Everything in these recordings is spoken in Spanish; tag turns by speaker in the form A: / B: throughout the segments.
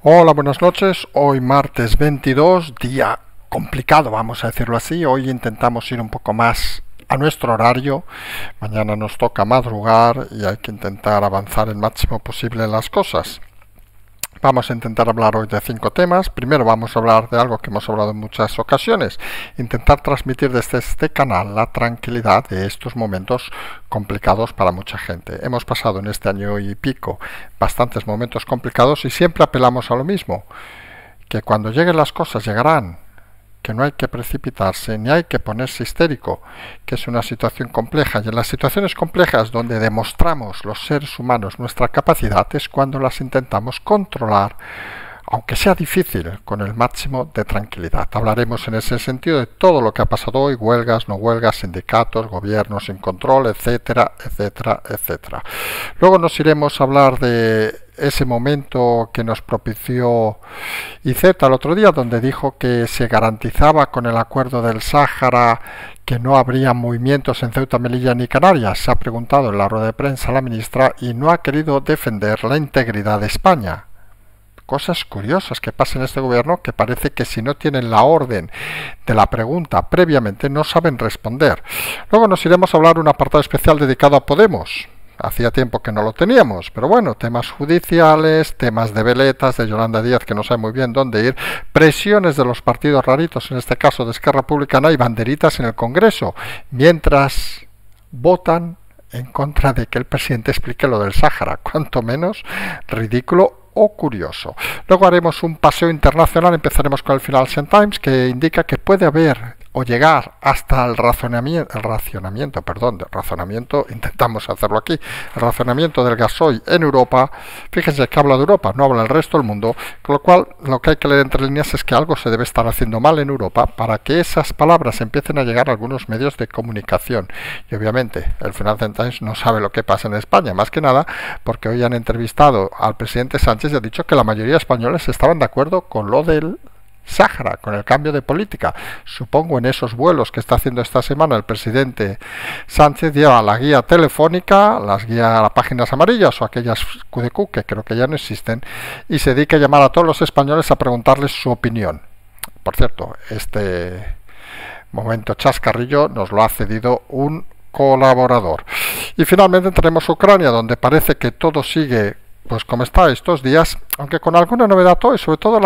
A: Hola, buenas noches. Hoy martes 22, día complicado, vamos a decirlo así. Hoy intentamos ir un poco más a nuestro horario. Mañana nos toca madrugar y hay que intentar avanzar el máximo posible en las cosas. Vamos a intentar hablar hoy de 5 temas. Primero vamos a hablar de algo que hemos hablado en muchas ocasiones. Intentar transmitir desde este canal la tranquilidad de estos momentos complicados para mucha gente. Hemos pasado en este año y pico bastantes momentos complicados y siempre apelamos a lo mismo. Que cuando lleguen las cosas llegarán. Que no hay que precipitarse ni hay que ponerse histérico, que es una situación compleja, y en las situaciones complejas donde demostramos los seres humanos nuestra capacidad es cuando las intentamos controlar, aunque sea difícil, con el máximo de tranquilidad. Hablaremos en ese sentido de todo lo que ha pasado hoy, huelgas, no huelgas, sindicatos, gobiernos sin control, etcétera, etcétera, etcétera. Luego nos iremos a hablar de ese momento que nos propició IZ el otro día, donde dijo que se garantizaba con el acuerdo del Sáhara que no habría movimientos en Ceuta, Melilla ni Canarias. Se ha preguntado en la rueda de prensa la ministra y no ha querido defender la integridad de España. Cosas curiosas que pasan en este gobierno, que parece que si no tienen la orden de la pregunta previamente no saben responder. Luego nos iremos a hablar un apartado especial dedicado a Podemos. Hacía tiempo que no lo teníamos, pero bueno, temas judiciales, temas de veletas, de Yolanda Díaz que no sabe muy bien dónde ir, presiones de los partidos raritos, en este caso de Esquerra Republicana, y banderitas en el Congreso, mientras votan en contra de que el presidente explique lo del Sáhara, cuanto menos ridículo o curioso. Luego haremos un paseo internacional, empezaremos con el Financial Times, que indica que puede haber o llegar hasta el racionamiento, intentamos hacerlo aquí, el racionamiento del gasoil en Europa. Fíjense que habla de Europa, no habla del resto del mundo, con lo cual lo que hay que leer entre líneas es que algo se debe estar haciendo mal en Europa para que esas palabras empiecen a llegar a algunos medios de comunicación. Y obviamente el Financial Times no sabe lo que pasa en España, más que nada porque hoy han entrevistado al presidente Sánchez y ha dicho que la mayoría de españoles estaban de acuerdo con lo del Sáhara, con el cambio de política. Supongo en esos vuelos que está haciendo esta semana el presidente Sánchez lleva la guía telefónica, las páginas amarillas o aquellas QDQ que creo que ya no existen, y se dedica a llamar a todos los españoles a preguntarles su opinión. Por cierto, este momento chascarrillo nos lo ha cedido un colaborador. Y finalmente tenemos Ucrania, donde parece que todo sigue pues como está estos días, aunque con alguna novedad hoy, sobre todo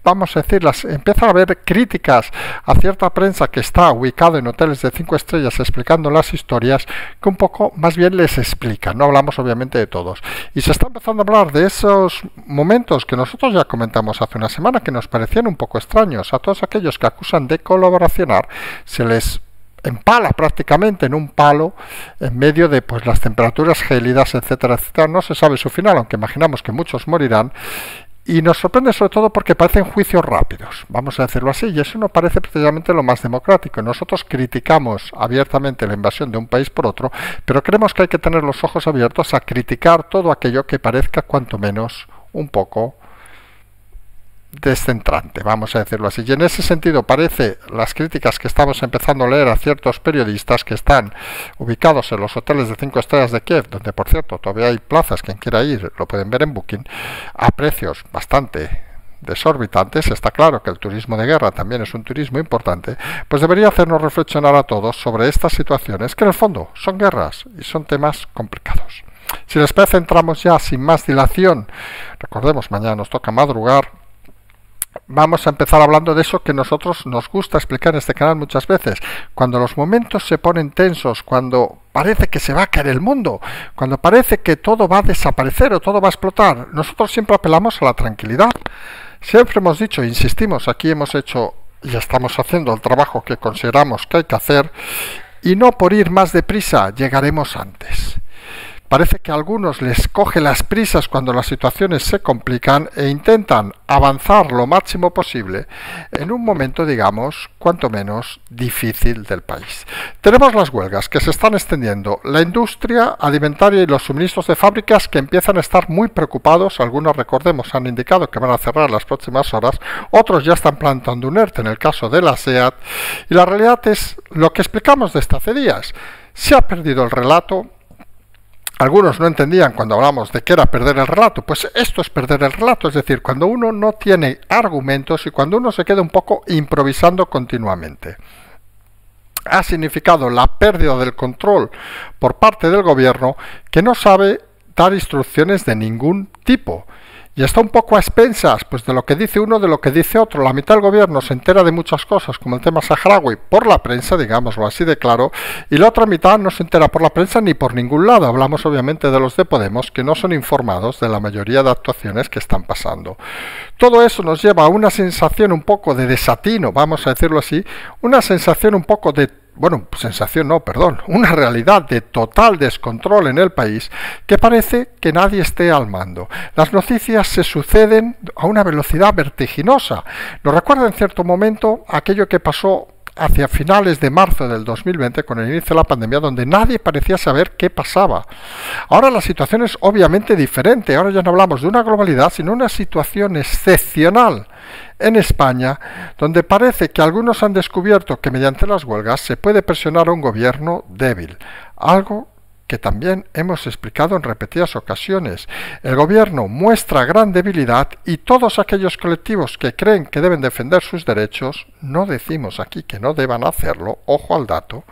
A: vamos a decir, empieza a haber críticas a cierta prensa que está ubicada en hoteles de 5 estrellas explicando las historias, que un poco más bien les explica. No hablamos obviamente de todos. Y se está empezando a hablar de esos momentos que nosotros ya comentamos hace una semana, que nos parecían un poco extraños. A todos aquellos que acusan de colaboracionar, se les empala prácticamente en un palo en medio de pues las temperaturas gélidas, etcétera, etcétera. No se sabe su final, aunque imaginamos que muchos morirán. Y nos sorprende sobre todo porque parecen juicios rápidos, vamos a decirlo así, y eso no parece precisamente lo más democrático. Nosotros criticamos abiertamente la invasión de un país por otro, pero creemos que hay que tener los ojos abiertos a criticar todo aquello que parezca cuanto menos un poco descentrante, vamos a decirlo así. Y en ese sentido parece las críticas que estamos empezando a leer a ciertos periodistas que están ubicados en los hoteles de 5 estrellas de Kiev, donde por cierto todavía hay plazas, quien quiera ir lo pueden ver en Booking, a precios bastante desorbitantes. Está claro que el turismo de guerra también es un turismo importante, pues debería hacernos reflexionar a todos sobre estas situaciones que en el fondo son guerras y son temas complicados. Si les parece, entramos ya sin más dilación. Recordemos, mañana nos toca madrugar. Vamos a empezar hablando de eso que nosotros nos gusta explicar en este canal muchas veces. Cuando los momentos se ponen tensos, cuando parece que se va a caer el mundo, cuando parece que todo va a desaparecer o todo va a explotar, nosotros siempre apelamos a la tranquilidad. Siempre hemos dicho, insistimos, aquí hemos hecho y estamos haciendo el trabajo que consideramos que hay que hacer, y no por ir más deprisa llegaremos antes. Parece que a algunos les coge las prisas cuando las situaciones se complican e intentan avanzar lo máximo posible en un momento, digamos, cuanto menos difícil del país. Tenemos las huelgas que se están extendiendo, la industria alimentaria y los suministros de fábricas que empiezan a estar muy preocupados. Algunos, recordemos, han indicado que van a cerrar las próximas horas, otros ya están plantando un ERTE en el caso de la SEAT, y la realidad es lo que explicamos desde hace días. Se ha perdido el relato. Algunos no entendían cuando hablamos de qué era perder el relato. Pues esto es perder el relato, es decir, cuando uno no tiene argumentos y cuando uno se queda un poco improvisando continuamente. Ha significado la pérdida del control por parte del gobierno, que no sabe dar instrucciones de ningún tipo. Y está un poco a expensas pues, de lo que dice uno, de lo que dice otro. La mitad del gobierno se entera de muchas cosas, como el tema saharaui, por la prensa, digámoslo así de claro, y la otra mitad no se entera por la prensa ni por ningún lado. Hablamos obviamente de los de Podemos, que no son informados de la mayoría de actuaciones que están pasando. Todo eso nos lleva a una sensación un poco de desatino, vamos a decirlo así, una sensación un poco de una realidad de total descontrol en el país, que parece que nadie esté al mando. Las noticias se suceden a una velocidad vertiginosa. Nos recuerda en cierto momento aquello que pasó hacia finales de marzo del 2020 con el inicio de la pandemia, donde nadie parecía saber qué pasaba. Ahora la situación es obviamente diferente. Ahora ya no hablamos de una globalidad, sino una situación excepcional en España, donde parece que algunos han descubierto que mediante las huelgas se puede presionar a un gobierno débil, algo que también hemos explicado en repetidas ocasiones. El gobierno muestra gran debilidad y todos aquellos colectivos que creen que deben defender sus derechos, no decimos aquí que no deban hacerlo, ojo al dato,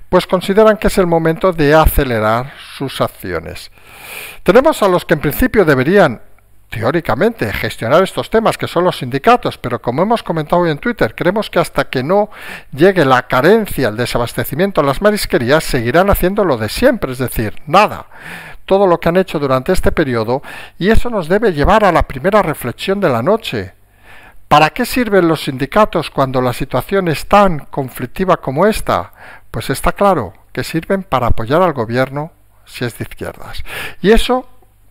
A: pues consideran que es el momento de acelerar sus acciones. Tenemos a los que en principio deberían teóricamente gestionar estos temas, que son los sindicatos, pero como hemos comentado hoy en Twitter, creemos que hasta que no llegue la carencia, el desabastecimiento a las marisquerías, seguirán haciendo lo de siempre, es decir, nada. Todo lo que han hecho durante este periodo, y eso nos debe llevar a la primera reflexión de la noche. ¿Para qué sirven los sindicatos cuando la situación es tan conflictiva como esta? Pues está claro que sirven para apoyar al gobierno si es de izquierdas. Y eso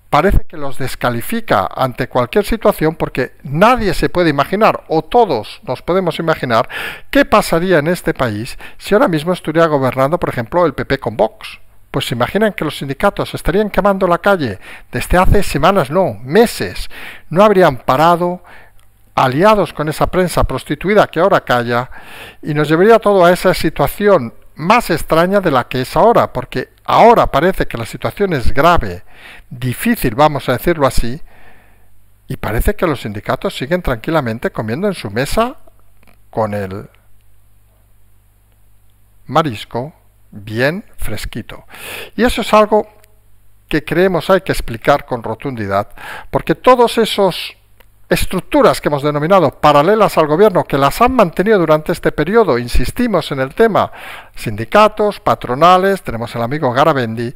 A: parece que los descalifica ante cualquier situación, porque nadie se puede imaginar, o todos nos podemos imaginar, qué pasaría en este país si ahora mismo estuviera gobernando, por ejemplo, el PP con Vox. Pues se imaginan que los sindicatos estarían quemando la calle desde hace semanas, no, meses. No habrían parado, aliados con esa prensa prostituida que ahora calla, y nos llevaría todo a esa situación más extraña de la que es ahora, porque ahora parece que la situación es grave, difícil, vamos a decirlo así, y parece que los sindicatos siguen tranquilamente comiendo en su mesa con el marisco bien fresquito. Y eso es algo que creemos hay que explicar con rotundidad, porque todos esos estructuras que hemos denominado paralelas al gobierno, que las han mantenido durante este periodo, insistimos en el tema, sindicatos, patronales, tenemos el amigo Garabendi,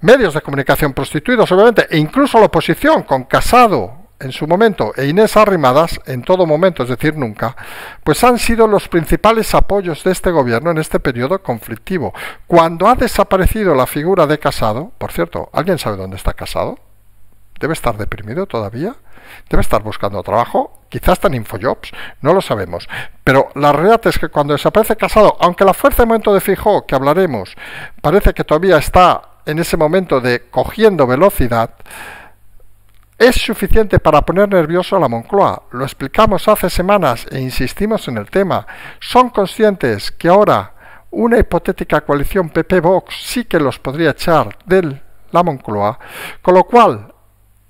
A: medios de comunicación prostituidos, obviamente, e incluso la oposición, con Casado en su momento e Inés Arrimadas en todo momento, es decir, nunca, pues han sido los principales apoyos de este gobierno en este periodo conflictivo. Cuando ha desaparecido la figura de Casado, por cierto, ¿alguien sabe dónde está Casado? ¿Debe estar deprimido todavía? ¿Debe estar buscando trabajo? Quizás está en Infojobs, no lo sabemos. Pero la realidad es que cuando desaparece Casado, aunque la fuerza de momento de Feijóo, que hablaremos, parece que todavía está en ese momento de cogiendo velocidad, es suficiente para poner nervioso a la Moncloa. Lo explicamos hace semanas e insistimos en el tema. Son conscientes que ahora una hipotética coalición PP-Vox sí que los podría echar de la Moncloa, con lo cual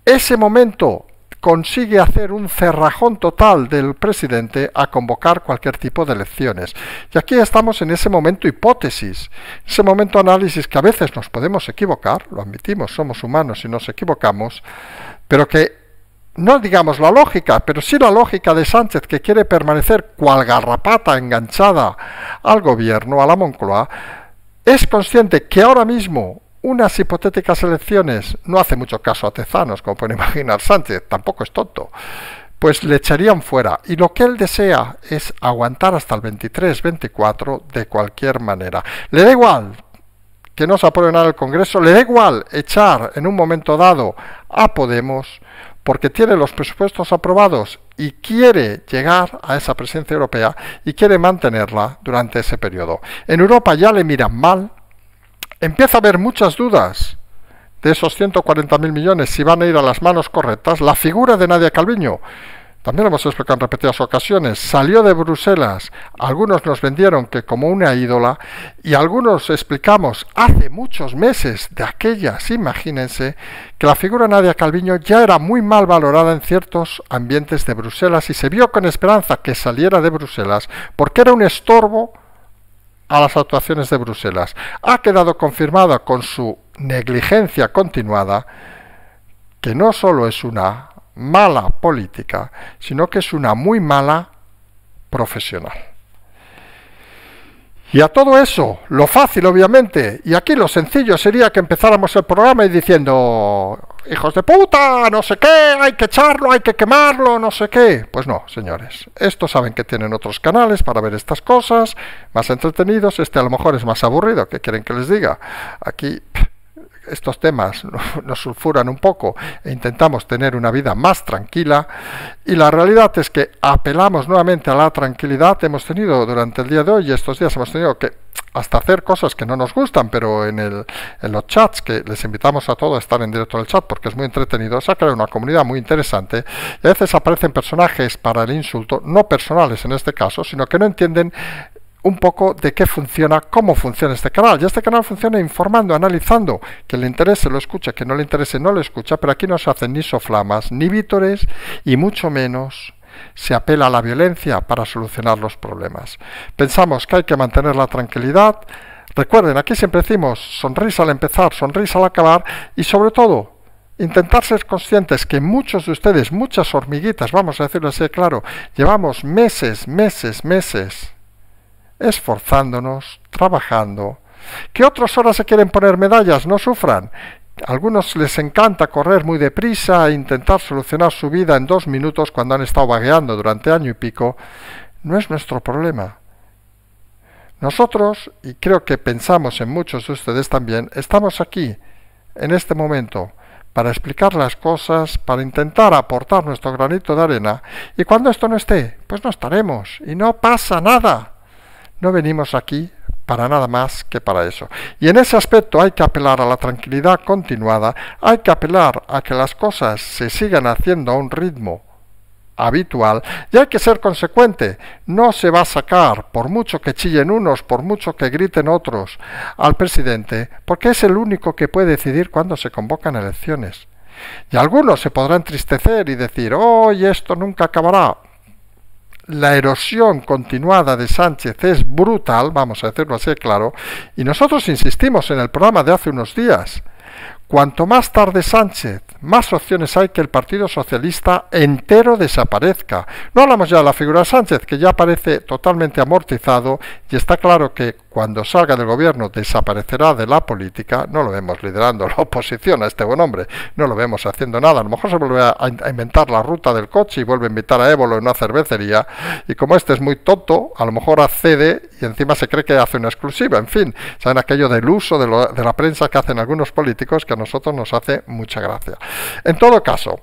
A: ese momento consigue hacer un cerrajón total del presidente a convocar cualquier tipo de elecciones. Y aquí estamos en ese momento hipótesis, ese momento análisis que a veces nos podemos equivocar, lo admitimos, somos humanos y nos equivocamos, pero que no digamos la lógica, pero sí la lógica de Sánchez, que quiere permanecer cual garrapata enganchada al gobierno, a la Moncloa, es consciente que ahora mismo unas hipotéticas elecciones, no hace mucho caso a Tezanos, como pueden imaginar Sánchez, tampoco es tonto, pues le echarían fuera. Y lo que él desea es aguantar hasta el 23-24 de cualquier manera. Le da igual que no se apruebe nada en el Congreso, le da igual echar en un momento dado a Podemos, porque tiene los presupuestos aprobados y quiere llegar a esa presidencia europea y quiere mantenerla durante ese periodo. En Europa ya le miran mal. Empieza a haber muchas dudas de esos 140.000 millones, si van a ir a las manos correctas. La figura de Nadia Calviño también lo hemos explicado en repetidas ocasiones, salió de Bruselas, algunos nos vendieron que como una ídola, y algunos explicamos hace muchos meses de aquellas, imagínense, que la figura de Nadia Calviño ya era muy mal valorada en ciertos ambientes de Bruselas y se vio con esperanza que saliera de Bruselas porque era un estorbo a las actuaciones de Bruselas. Ha quedado confirmada con su negligencia continuada que no solo es una mala política, sino que es una muy mala profesional. Y a todo eso, lo fácil obviamente, y aquí lo sencillo sería que empezáramos el programa y diciendo, hijos de puta, no sé qué, hay que echarlo, hay que quemarlo, no sé qué. Pues no, señores, estos saben que tienen otros canales para ver estas cosas, más entretenidos, este a lo mejor es más aburrido, ¿qué quieren que les diga? Aquí estos temas nos sulfuran un poco e intentamos tener una vida más tranquila, y la realidad es que apelamos nuevamente a la tranquilidad. Hemos tenido durante el día de hoy y estos días hemos tenido que hasta hacer cosas que no nos gustan, pero en los chats, que les invitamos a todos a estar en directo en el chat porque es muy entretenido, se ha creado una comunidad muy interesante y a veces aparecen personajes para el insulto, no personales en este caso, sino que no entienden un poco de qué funciona, cómo funciona este canal. Y este canal funciona informando, analizando, que le interese lo escucha, que no le interese no lo escucha, pero aquí no se hacen ni soflamas, ni vítores, y mucho menos se apela a la violencia para solucionar los problemas. Pensamos que hay que mantener la tranquilidad. Recuerden, aquí siempre decimos sonrisa al empezar, sonrisa al acabar, y sobre todo intentar ser conscientes que muchos de ustedes, muchas hormiguitas, vamos a decirlo así de claro, llevamos meses esforzándonos, trabajando, que otros ahora se quieren poner medallas, no sufran. A algunos les encanta correr muy deprisa e intentar solucionar su vida en 2 minutos cuando han estado vagueando durante año y pico. No es nuestro problema. Nosotros, y creo que pensamos en muchos de ustedes también, estamos aquí, en este momento, para explicar las cosas, para intentar aportar nuestro granito de arena, y cuando esto no esté, pues no estaremos, y no pasa nada. No venimos aquí para nada más que para eso. Y en ese aspecto hay que apelar a la tranquilidad continuada, hay que apelar a que las cosas se sigan haciendo a un ritmo habitual, y hay que ser consecuente. No se va a sacar, por mucho que chillen unos, por mucho que griten otros, al presidente, porque es el único que puede decidir cuándo se convocan elecciones. Y algunos se podrán entristecer y decir, oh, y esto nunca acabará. La erosión continuada de Sánchez es brutal, vamos a decirlo así claro, y nosotros insistimos en el programa de hace unos días. Cuanto más tarde Sánchez, más opciones hay que el Partido Socialista entero desaparezca. No hablamos ya de la figura de Sánchez, que ya parece totalmente amortizado, y está claro que cuando salga del gobierno desaparecerá de la política. No lo vemos liderando la oposición a este buen hombre, no lo vemos haciendo nada. A lo mejor se vuelve a inventar la ruta del coche y vuelve a invitar a Évolo en una cervecería, y como este es muy tonto, a lo mejor accede y encima se cree que hace una exclusiva. En fin, saben aquello del uso de la prensa que hacen algunos políticos, que a nosotros nos hace mucha gracia. En todo caso,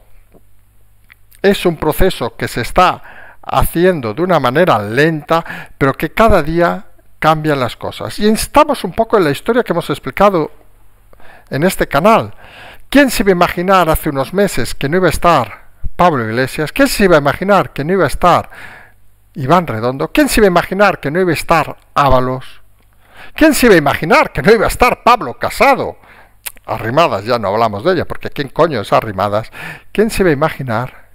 A: es un proceso que se está haciendo de una manera lenta, pero que cada día cambian las cosas. Y estamos un poco en la historia que hemos explicado en este canal. ¿Quién se iba a imaginar hace unos meses que no iba a estar Pablo Iglesias? ¿Quién se iba a imaginar que no iba a estar Iván Redondo? ¿Quién se iba a imaginar que no iba a estar Ábalos? ¿Quién se iba a imaginar que no iba a estar Pablo Casado? Arrimadas, ya no hablamos de ella, porque ¿quién coño es Arrimadas? ¿Quién se va a imaginar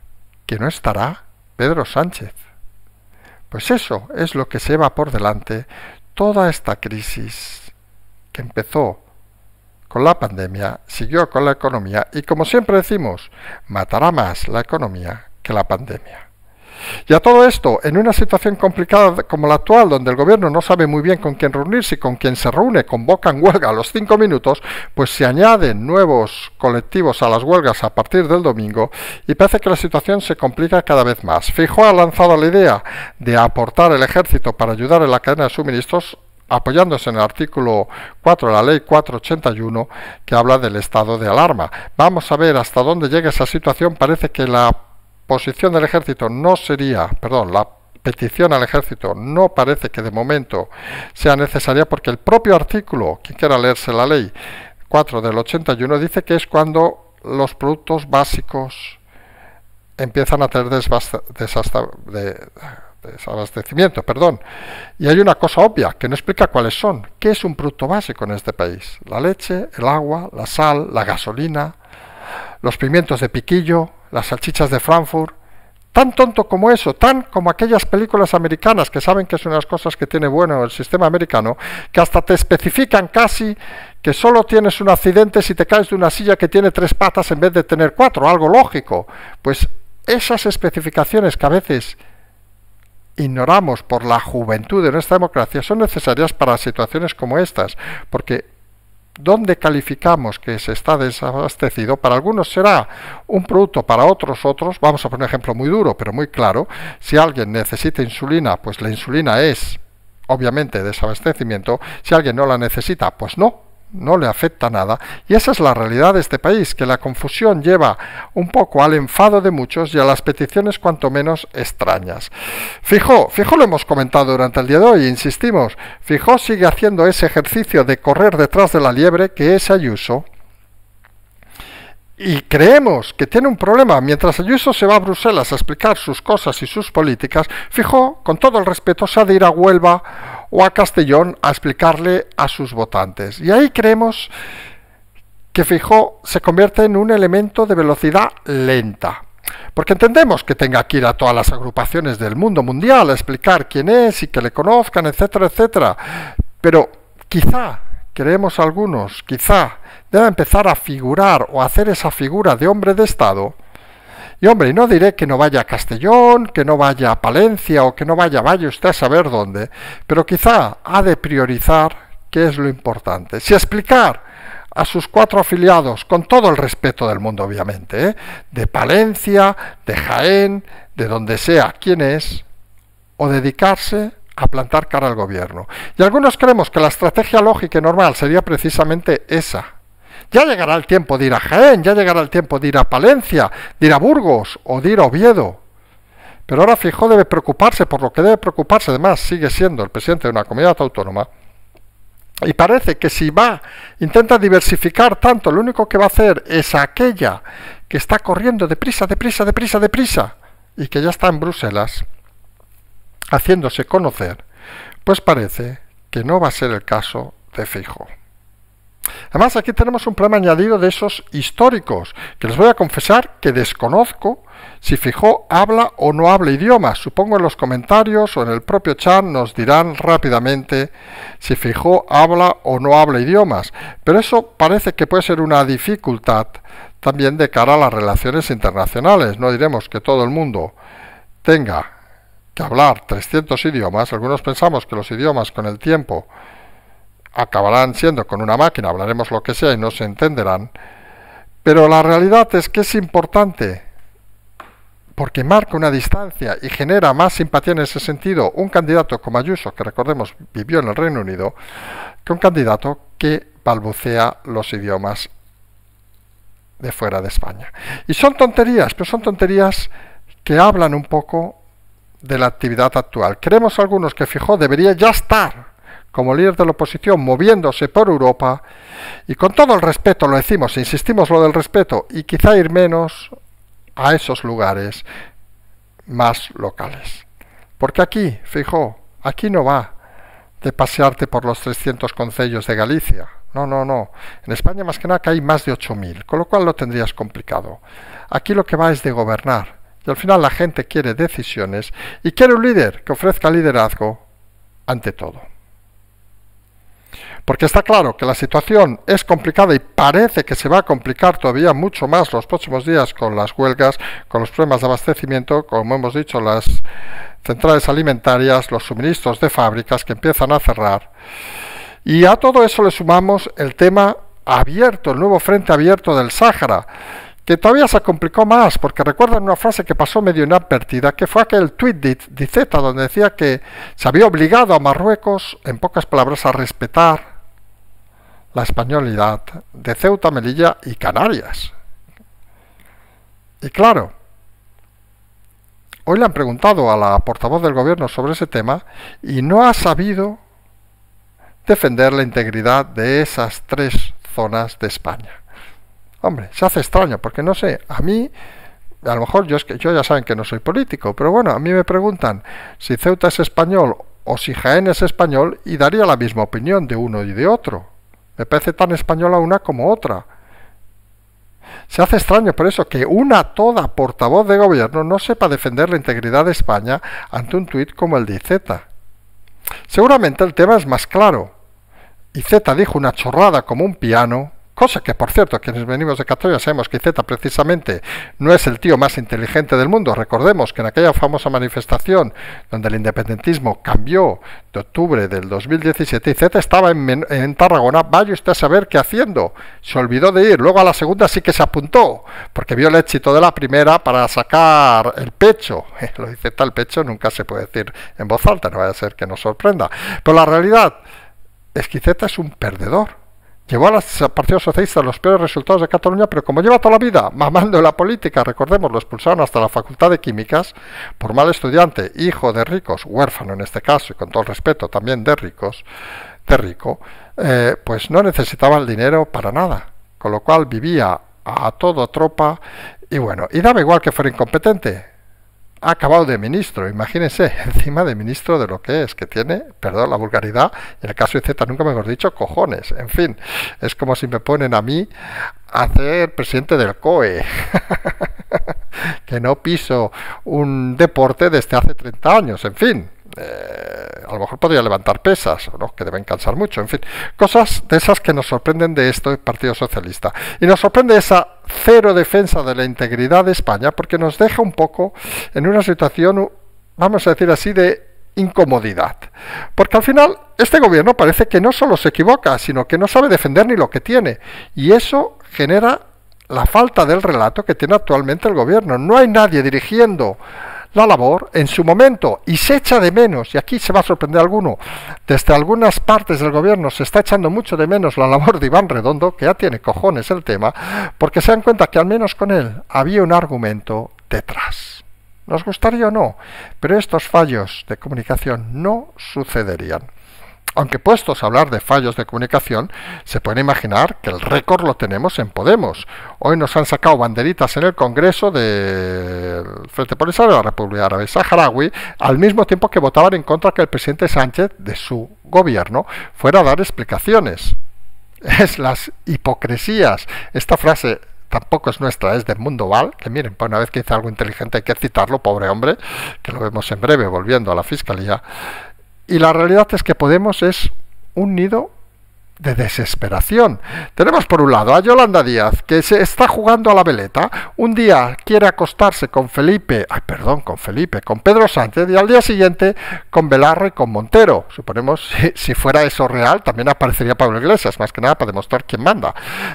A: que no estará Pedro Sánchez? Pues eso es lo que se lleva por delante toda esta crisis que empezó con la pandemia, siguió con la economía y, como siempre decimos, matará más la economía que la pandemia. Y a todo esto, en una situación complicada como la actual, donde el gobierno no sabe muy bien con quién reunirse y con quién se reúne, convocan huelga a los 5 minutos, pues se añaden nuevos colectivos a las huelgas a partir del domingo y parece que la situación se complica cada vez más. Feijóo ha lanzado la idea de aportar el ejército para ayudar en la cadena de suministros, apoyándose en el artículo 4 de la ley 481 que habla del estado de alarma. Vamos a ver hasta dónde llega esa situación. Parece que la posición del ejército no sería, la petición al ejército no parece que de momento sea necesaria, porque el propio artículo, quien quiera leerse la ley 4 del 81, dice que es cuando los productos básicos empiezan a tener desabastecimiento, y hay una cosa obvia que no explica cuáles son. ¿Qué es un producto básico en este país? La leche, el agua, la sal, la gasolina, los pimientos de piquillo, las salchichas de Frankfurt. Tan tonto como eso, tan como aquellas películas americanas que saben que es una de las cosas que tiene bueno el sistema americano, que hasta te especifican casi que solo tienes un accidente si te caes de una silla que tiene 3 patas en vez de tener 4, algo lógico. Pues esas especificaciones que a veces ignoramos por la juventud de nuestra democracia son necesarias para situaciones como estas, porque ¿dónde calificamos que se está desabastecido? Para algunos será un producto, para otros. Vamos a poner un ejemplo muy duro, pero muy claro. Si alguien necesita insulina, pues la insulina es, obviamente, desabastecimiento. Si alguien no la necesita, pues no le afecta nada. Y esa es la realidad de este país, que la confusión lleva un poco al enfado de muchos y a las peticiones cuanto menos extrañas. Fijó lo hemos comentado durante el día de hoy, insistimos. Fijó sigue haciendo ese ejercicio de correr detrás de la liebre que es Ayuso. Y creemos que tiene un problema. Mientras Ayuso se va a Bruselas a explicar sus cosas y sus políticas, Fijó, con todo el respeto, se ha de ir a Huelva o a Castellón a explicarle a sus votantes. Y ahí creemos que Fijó se convierte en un elemento de velocidad lenta. Porque entendemos que tenga que ir a todas las agrupaciones del mundo mundial a explicar quién es y que le conozcan, etcétera, etcétera. Pero quizá, creemos algunos, deba empezar a figurar o a hacer esa figura de hombre de Estado. Y hombre, no diré que no vaya a Castellón, que no vaya a Palencia o que no vaya usted a saber dónde, pero quizá ha de priorizar qué es lo importante. Si explicar a sus 4 afiliados, con todo el respeto del mundo obviamente, de Palencia, de Jaén, de donde sea quién es, o dedicarse a plantar cara al gobierno. Y algunos creemos que la estrategia lógica y normal sería precisamente esa. Ya llegará el tiempo de ir a Jaén, ya llegará el tiempo de ir a Palencia, de ir a Burgos o de ir a Oviedo. Pero ahora Feijóo debe preocuparse por lo que debe preocuparse, además sigue siendo el presidente de una comunidad autónoma. Y parece que si intenta diversificar tanto, lo único que va a hacer es aquella que está corriendo deprisa, y que ya está en Bruselas, haciéndose conocer, pues parece que no va a ser el caso de Feijóo. Además, aquí tenemos un problema añadido de esos históricos, que les voy a confesar que desconozco si Feijóo habla o no habla idiomas. Supongo en los comentarios o en el propio chat nos dirán rápidamente si Feijóo habla o no habla idiomas. Pero eso parece que puede ser una dificultad también de cara a las relaciones internacionales. No diremos que todo el mundo tenga que hablar 300 idiomas. Algunos pensamos que los idiomas con el tiempo acabarán siendo con una máquina, hablaremos lo que sea y no se entenderán, pero la realidad es que es importante porque marca una distancia y genera más simpatía en ese sentido un candidato como Ayuso, que recordemos vivió en el Reino Unido, que un candidato que balbucea los idiomas de fuera de España. Y son tonterías, pero son tonterías que hablan un poco de la actividad actual. Creemos algunos que Feijóo debería ya estar como líder de la oposición, moviéndose por Europa, y con todo el respeto lo decimos, insistimos lo del respeto, y quizá ir menos a esos lugares más locales. Porque aquí, Feijóo, aquí no va de pasearte por los 300 concellos de Galicia. No. En España más que nada que hay más de 8.000, con lo cual lo tendrías complicado. Aquí lo que va es de gobernar, y al final la gente quiere decisiones, y quiere un líder que ofrezca liderazgo ante todo. Porque está claro que la situación es complicada y parece que se va a complicar todavía mucho más los próximos días con las huelgas, con los problemas de abastecimiento, como hemos dicho, las centrales alimentarias, los suministros de fábricas que empiezan a cerrar. Y a todo eso le sumamos el tema abierto, el nuevo frente abierto del Sáhara, que todavía se complicó más, porque recuerdan una frase que pasó medio inadvertida, que fue aquel tuit de Iceta, donde decía que se había obligado a Marruecos, en pocas palabras, a respetar la españolidad de Ceuta, Melilla y Canarias. Y claro, hoy le han preguntado a la portavoz del gobierno sobre ese tema y no ha sabido defender la integridad de esas 3 zonas de España. Hombre, se hace extraño, porque no sé, a mí a lo mejor yo ya saben que no soy político, pero bueno, a mí me preguntan si Ceuta es español o si Jaén es español y daría la misma opinión de uno y de otro. Me parece tan española una como otra. Se hace extraño por eso que una toda portavoz de gobierno no sepa defender la integridad de España ante un tuit como el de Iceta. Seguramente el tema es más claro. Iceta dijo una chorrada como un piano, cosa que, por cierto, quienes venimos de Cataluña sabemos que Iceta precisamente no es el tío más inteligente del mundo. Recordemos que en aquella famosa manifestación donde el independentismo cambió de octubre del 2017, Iceta estaba en Tarragona, vaya usted a saber qué haciendo. Se olvidó de ir, luego a la segunda sí que se apuntó, porque vio el éxito de la primera para sacar el pecho. Lo de Iceta, el pecho nunca se puede decir en voz alta, no vaya a ser que nos sorprenda. Pero la realidad es que Iceta es un perdedor. Llevó al Partido Socialista los peores resultados de Cataluña, pero como lleva toda la vida mamando en la política, recordemos, lo expulsaron hasta la Facultad de Químicas por mal estudiante, hijo de ricos, huérfano en este caso, y con todo el respeto también de rico, pues no necesitaba el dinero para nada, con lo cual vivía a todo tropa, y bueno, y daba igual que fuera incompetente. Ha acabado de ministro, imagínense, encima de ministro de lo que es, que tiene, perdón la vulgaridad, en el caso de Z nunca mejor dicho, cojones, en fin, es como si me ponen a mí a ser presidente del COE, que no piso un deporte desde hace 30 años, en fin. A lo mejor podría levantar pesas, ¿no? Que deben cansar mucho, en fin, cosas de esas que nos sorprenden de esto del Partido Socialista. Y nos sorprende esa cero defensa de la integridad de España, porque nos deja un poco en una situación, vamos a decir así, de incomodidad. Porque al final este gobierno parece que no solo se equivoca, sino que no sabe defender ni lo que tiene. Y eso genera la falta del relato que tiene actualmente el gobierno. No hay nadie dirigiendo la labor en su momento y se echa de menos, y aquí se va a sorprender alguno, desde algunas partes del gobierno se está echando mucho de menos la labor de Iván Redondo, que ya tiene cojones el tema, porque se dan cuenta que al menos con él había un argumento detrás. Nos gustaría o no, pero estos fallos de comunicación no sucederían. Aunque puestos a hablar de fallos de comunicación, se puede imaginar que el récord lo tenemos en Podemos. Hoy nos han sacado banderitas en el Congreso del Frente Polisario de la República Árabe Saharaui, al mismo tiempo que votaban en contra que el presidente Sánchez, de su gobierno, fuera a dar explicaciones. Es las hipocresías. Esta frase tampoco es nuestra, es del Mundo Val, que miren, para una vez que dice algo inteligente hay que citarlo, pobre hombre, que lo vemos en breve volviendo a la Fiscalía. Y la realidad es que Podemos es un nido de desesperación. Tenemos por un lado a Yolanda Díaz, que se está jugando a la veleta. Un día quiere acostarse con con Pedro Sánchez, y al día siguiente con Belarra y con Montero. Suponemos, si fuera eso real, también aparecería Pablo Iglesias, más que nada para demostrar quién manda.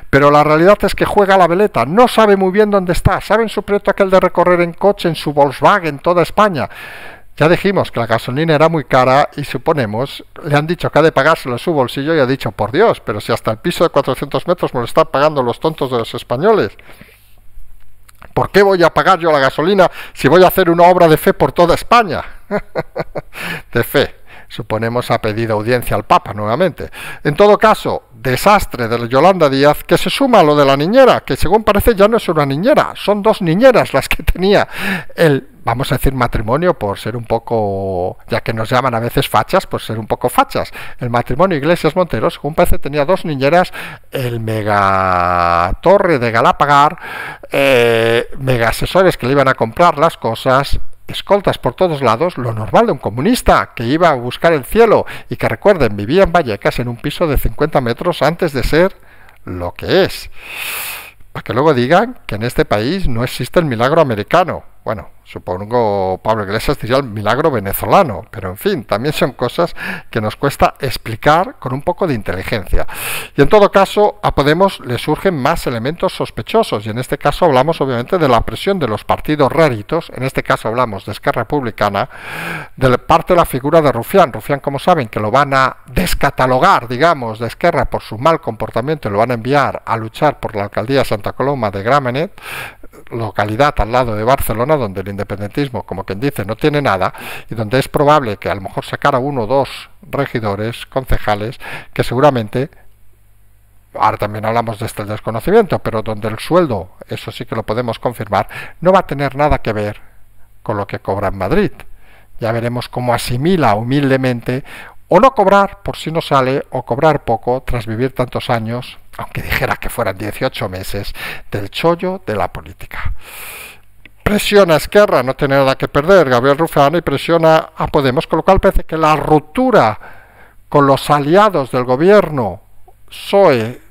A: Pero la realidad es que juega a la veleta, no sabe muy bien dónde está. ¿Saben su proyecto aquel de recorrer en coche en su Volkswagen toda España? Ya dijimos que la gasolina era muy cara y suponemos, le han dicho que ha de pagárselo en su bolsillo y ha dicho, por Dios, pero si hasta el piso de 400 metros me lo están pagando los tontos de los españoles. ¿Por qué voy a pagar yo la gasolina si voy a hacer una obra de fe por toda España? De fe. Suponemos ha pedido audiencia al Papa nuevamente. En todo caso, desastre de Yolanda Díaz, que se suma a lo de la niñera, que según parece ya no es una niñera, son dos niñeras las que tenía el, vamos a decir, matrimonio, por ser un poco, ya que nos llaman a veces fachas, por ser un poco fachas. El matrimonio Iglesias Montero, según parece, tenía dos niñeras, el mega torre de Galapagar, mega asesores que le iban a comprar las cosas, escoltas por todos lados, lo normal de un comunista que iba a buscar el cielo y que, recuerden, vivía en Vallecas en un piso de 50 metros antes de ser lo que es. Para que luego digan que en este país no existe el milagro americano. Bueno, supongo Pablo Iglesias diría el milagro venezolano, pero en fin, también son cosas que nos cuesta explicar con un poco de inteligencia. Y en todo caso, a Podemos le surgen más elementos sospechosos, y en este caso hablamos obviamente de la presión de los partidos raritos, en este caso hablamos de Esquerra Republicana, de parte de la figura de Rufián. Rufián, como saben, que lo van a descatalogar, digamos, de Esquerra por su mal comportamiento, y lo van a enviar a luchar por la alcaldía de Santa Coloma de Gramenet, localidad al lado de Barcelona, donde el independentismo, como quien dice, no tiene nada, y donde es probable que a lo mejor sacara uno o dos regidores, concejales, que seguramente ahora también hablamos de este desconocimiento, pero donde el sueldo, eso sí que lo podemos confirmar, no va a tener nada que ver con lo que cobra en Madrid. Ya veremos cómo asimila humildemente o no cobrar por si no sale, o cobrar poco tras vivir tantos años, aunque dijera que fueran 18 meses, del chollo de la política. Presiona a Esquerra, no tiene nada que perder, Gabriel Rufián, y presiona a Podemos, con lo cual parece que la ruptura con los aliados del gobierno, PSOE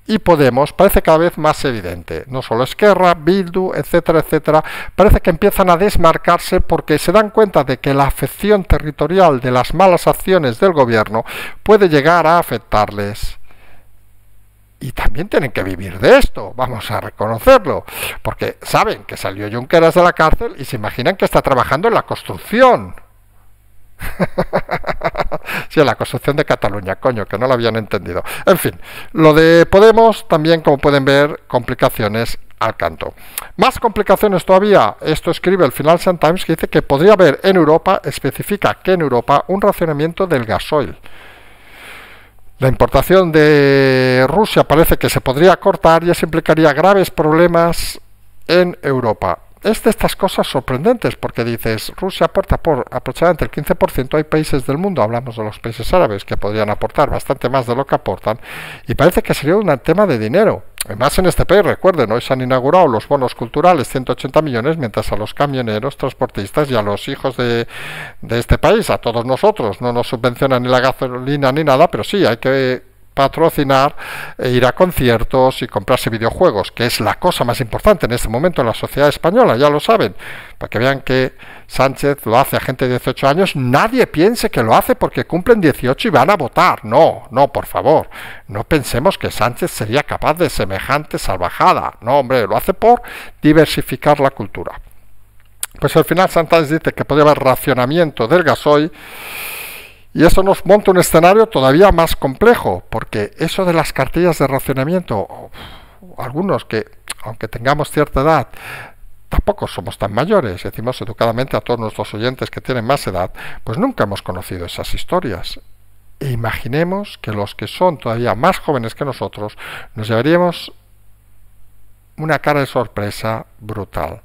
A: y Podemos, parece cada vez más evidente. No solo Esquerra, Bildu, etcétera, etcétera, parece que empiezan a desmarcarse porque se dan cuenta de que la afección territorial de las malas acciones del gobierno puede llegar a afectarles. Y también tienen que vivir de esto, vamos a reconocerlo, porque saben que salió Junqueras de la cárcel y se imaginan que está trabajando en la construcción. Sí, en la construcción de Cataluña, coño, que no lo habían entendido. En fin, lo de Podemos también, como pueden ver, complicaciones al canto. Más complicaciones todavía, esto escribe el Financial Times, que dice que podría haber en Europa, especifica que en Europa, un racionamiento del gasoil. La importación de Rusia parece que se podría cortar y eso implicaría graves problemas en Europa. Es de estas cosas sorprendentes, porque dices, Rusia aporta por aproximadamente el 15%, hay países del mundo, hablamos de los países árabes, que podrían aportar bastante más de lo que aportan, y parece que sería un tema de dinero. Además, en este país, recuerden, hoy se han inaugurado los bonos culturales, 180 millones, mientras a los camioneros, transportistas y a los hijos de este país, a todos nosotros, no nos subvencionan ni la gasolina ni nada, pero sí, hay que patrocinar, ir a conciertos y comprarse videojuegos, que es la cosa más importante en este momento en la sociedad española, ya lo saben, para que vean que Sánchez lo hace a gente de 18 años, nadie piense que lo hace porque cumplen 18 y van a votar, no, por favor, no pensemos que Sánchez sería capaz de semejante salvajada, no, hombre, lo hace por diversificar la cultura. Pues al final Sánchez dice que podría haber racionamiento del gasoil. Y eso nos monta un escenario todavía más complejo, porque eso de las cartillas de racionamiento, algunos que, aunque tengamos cierta edad, tampoco somos tan mayores, decimos educadamente a todos nuestros oyentes que tienen más edad, pues nunca hemos conocido esas historias. E imaginemos que los que son todavía más jóvenes que nosotros, nos llevaríamos una cara de sorpresa brutal.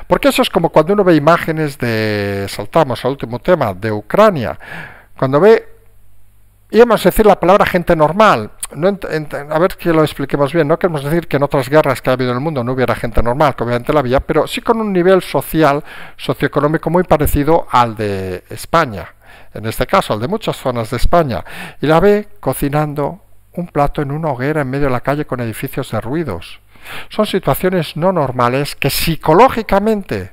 A: Porque eso es como cuando uno ve imágenes de, saltamos al último tema, de Ucrania, cuando ve, íbamos a decir la palabra gente normal, no a ver que lo expliquemos bien, no queremos decir que en otras guerras que ha habido en el mundo no hubiera gente normal, que obviamente la había, pero sí con un nivel social, socioeconómico muy parecido al de España, en este caso al de muchas zonas de España, y la ve cocinando un plato en una hoguera en medio de la calle con edificios derruidos. Son situaciones no normales que psicológicamente,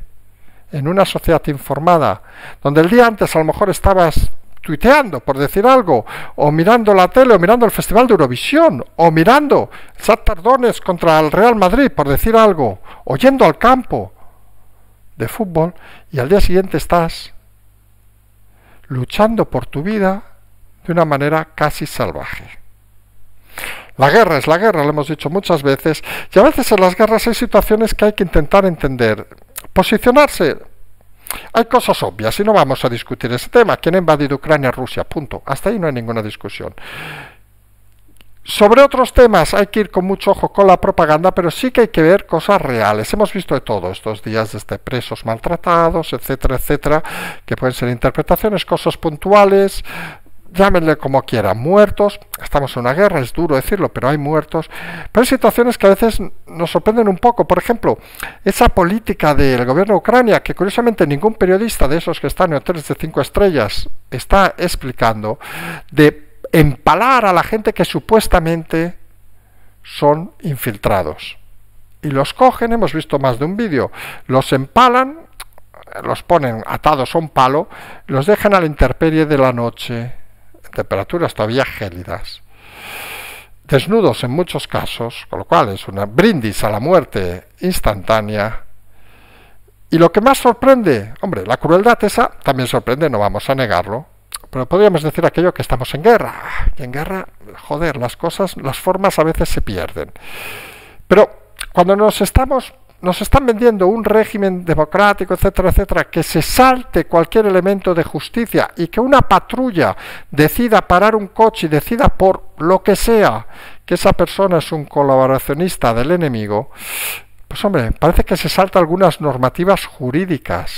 A: en una sociedad informada, donde el día antes a lo mejor estabas tuiteando, por decir algo, o mirando la tele, o mirando el Festival de Eurovisión, o mirando Shakhtar Donetsk contra el Real Madrid, por decir algo, o yendo al campo de fútbol, y al día siguiente estás luchando por tu vida de una manera casi salvaje. La guerra es la guerra, lo hemos dicho muchas veces, y a veces en las guerras hay situaciones que hay que intentar entender, posicionarse. Hay cosas obvias y no vamos a discutir ese tema. ¿Quién ha invadido Ucrania? Rusia, punto. Hasta ahí no hay ninguna discusión. Sobre otros temas hay que ir con mucho ojo con la propaganda, pero sí que hay que ver cosas reales. Hemos visto de todo estos días, desde presos maltratados, etcétera, etcétera, que pueden ser interpretaciones, cosas puntuales, llámenle como quieran, muertos, estamos en una guerra, es duro decirlo, pero hay muertos, pero hay situaciones que a veces nos sorprenden un poco. Por ejemplo, esa política del gobierno de Ucrania, que curiosamente ningún periodista de esos que están en hoteles de 5 estrellas está explicando, de empalar a la gente que supuestamente son infiltrados. Y los cogen, hemos visto más de un vídeo, los empalan, los ponen atados a un palo, los dejan a la intemperie de la noche, temperaturas todavía gélidas, desnudos en muchos casos, con lo cual es una brindis a la muerte instantánea. Y lo que más sorprende, hombre, la crueldad esa también sorprende, no vamos a negarlo, pero podríamos decir aquello que estamos en guerra, y en guerra, joder, las cosas, las formas a veces se pierden. Pero cuando nos están vendiendo un régimen democrático, etcétera, etcétera, que se salte cualquier elemento de justicia y que una patrulla decida parar un coche y decida por lo que sea que esa persona es un colaboracionista del enemigo, pues hombre, parece que se salta algunas normativas jurídicas,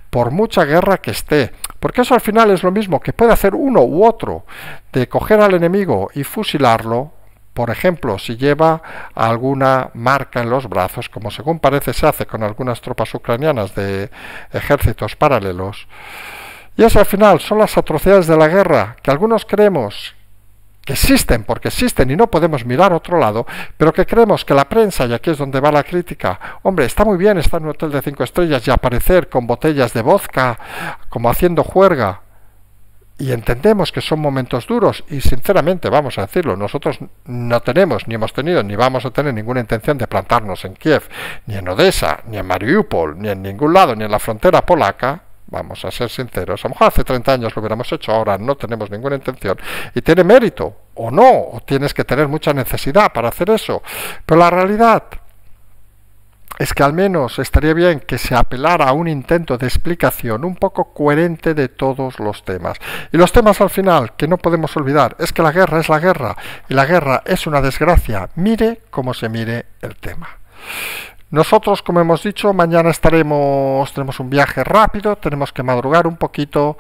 A: por mucha guerra que esté, porque eso al final es lo mismo que puede hacer uno u otro, de coger al enemigo y fusilarlo, por ejemplo, si lleva alguna marca en los brazos, como según parece se hace con algunas tropas ucranianas de ejércitos paralelos. Y eso al final son las atrocidades de la guerra, que algunos creemos que existen, porque existen y no podemos mirar a otro lado, pero que creemos que la prensa, y aquí es donde va la crítica, hombre, está muy bien estar en un hotel de 5 estrellas y aparecer con botellas de vodka, como haciendo juerga, y entendemos que son momentos duros, y sinceramente, vamos a decirlo, nosotros no tenemos, ni hemos tenido, ni vamos a tener ninguna intención de plantarnos en Kiev, ni en Odessa, ni en Mariupol, ni en ningún lado, ni en la frontera polaca. Vamos a ser sinceros, a lo mejor hace 30 años lo hubiéramos hecho, ahora no tenemos ninguna intención, y tiene mérito, o no, o tienes que tener mucha necesidad para hacer eso, pero la realidad es que al menos estaría bien que se apelara a un intento de explicación un poco coherente de todos los temas. Y los temas al final, que no podemos olvidar, es que la guerra es la guerra, y la guerra es una desgracia, mire cómo se mire el tema. Nosotros, como hemos dicho, mañana tenemos un viaje rápido, tenemos que madrugar un poquito,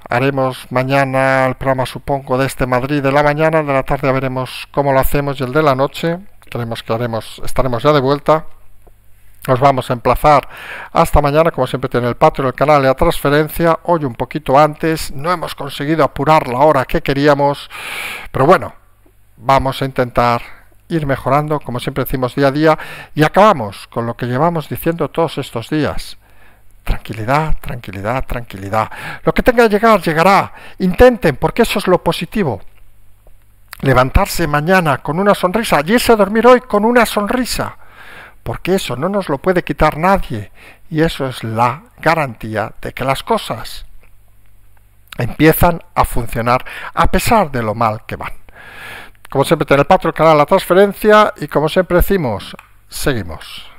A: haremos mañana el programa, supongo, de este Madrid de la mañana, de la tarde veremos cómo lo hacemos, y el de la noche, estaremos ya de vuelta. Nos vamos a emplazar hasta mañana, como siempre tiene el Patreon, el canal y la transferencia, hoy un poquito antes, no hemos conseguido apurar la hora que queríamos, pero bueno, vamos a intentar ir mejorando, como siempre decimos, día a día, y acabamos con lo que llevamos diciendo todos estos días. Tranquilidad, tranquilidad, tranquilidad. Lo que tenga que llegar, llegará. Intenten, porque eso es lo positivo. Levantarse mañana con una sonrisa, y irse a dormir hoy con una sonrisa, porque eso no nos lo puede quitar nadie, y eso es la garantía de que las cosas empiezan a funcionar a pesar de lo mal que van. Como siempre, tener el Patreon, el canal, la transferencia, y como siempre decimos, seguimos.